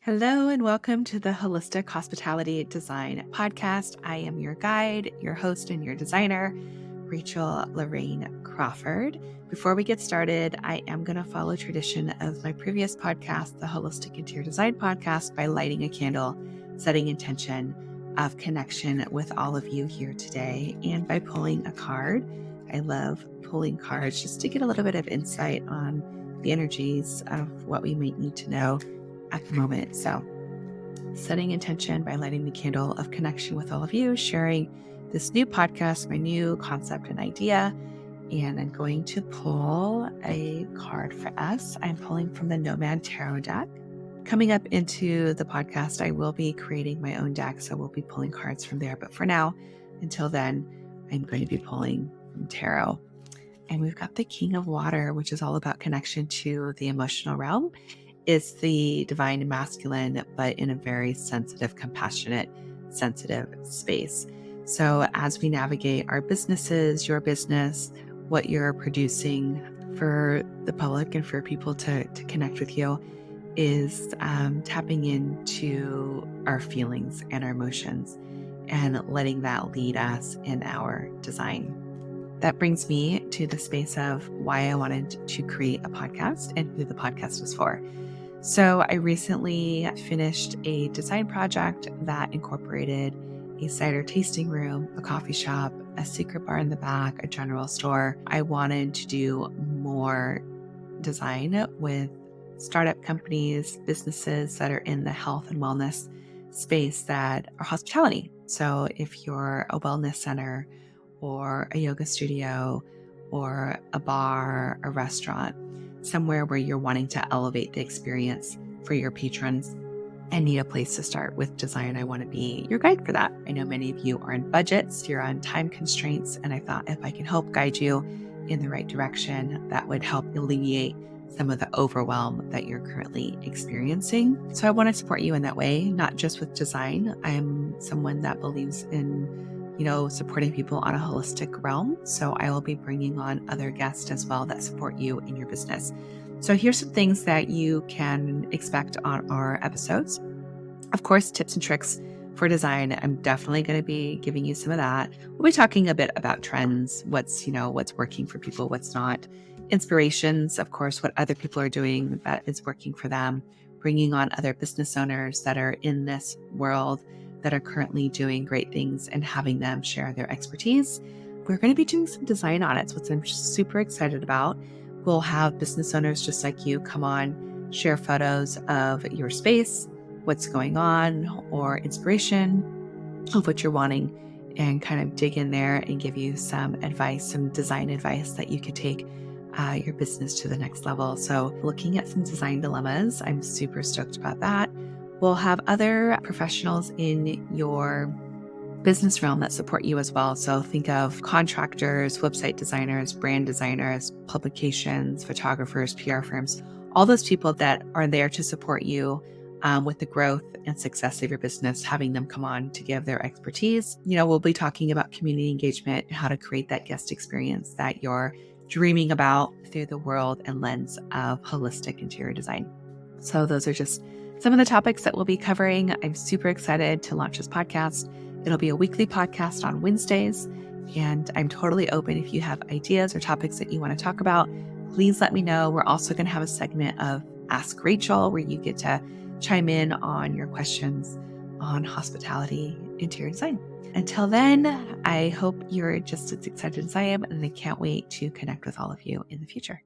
Hello and welcome to the Holistic Hospitality Design Podcast. I am your guide, your host, and your designer, Rachel Larraine Crawford. Before we get started, I am going to follow tradition of my previous podcast, the Holistic Interior Design Podcast, by lighting a candle, setting intention of connection with all of you here today, and by pulling a card. I love pulling cards just to get a little bit of insight on the energies of what we might need to know at the moment. So setting intention by lighting the candle of connection with all of you, sharing this new podcast, my new concept and idea. And I'm going to pull a card for us. I'm pulling from the Nomad tarot deck. Coming up into the podcast, I will be creating my own deck, so we'll be pulling cards from there. But for now, until then, I'm going to be pulling from tarot. And we've got the King of Water, which is all about connection to the emotional realm. It's the divine masculine, but in a very sensitive, compassionate, sensitive space. So as we navigate our businesses, your business, what you're producing for the public and for people to connect with you is tapping into our feelings and our emotions and letting that lead us in our design. That brings me to the space of why I wanted to create a podcast and who the podcast was for. So I recently finished a design project that incorporated a cider tasting room, a coffee shop, a secret bar in the back, a general store. I wanted to do more design with startup companies, businesses that are in the health and wellness space that are hospitality. So if you're a wellness center or a yoga studio or a bar, a restaurant, somewhere where you're wanting to elevate the experience for your patrons and need a place to start with design, I want to be your guide for that. I know many of you are in budgets, you're on time constraints, and I thought if I can help guide you in the right direction, that would help alleviate some of the overwhelm that you're currently experiencing. So I want to support you in that way, not just with design. I'm someone that believes in supporting people on a holistic realm. So I will be bringing on other guests as well that support you in your business. So here's some things that you can expect on our episodes. Of course, tips and tricks for design. I'm definitely going to be giving you some of that. We'll be talking a bit about trends, what's working for people, what's not. Inspirations, of course, what other people are doing that is working for them. Bringing on other business owners that are in this world that are currently doing great things and having them share their expertise. We're going to be doing some design audits, which I'm super excited about. We'll have business owners just like you come on, share photos of your space, what's going on, or inspiration of what you're wanting, and kind of dig in there and give you some advice, some design advice that you could take your business to the next level. So looking at some design dilemmas, I'm super stoked about that. We'll have other professionals in your business realm that support you as well. So think of contractors, website designers, brand designers, publications, photographers, PR firms, all those people that are there to support you with the growth and success of your business, having them come on to give their expertise. We'll be talking about community engagement, how to create that guest experience that you're dreaming about through the world and lens of holistic interior design. So those are just some of the topics that we'll be covering. I'm super excited to launch this podcast. It'll be a weekly podcast on Wednesdays, and I'm totally open. If you have ideas or topics that you want to talk about, please let me know. We're also going to have a segment of Ask Rachel where you get to chime in on your questions on hospitality interior design. Until then, I hope you're just as excited as I am, and I can't wait to connect with all of you in the future.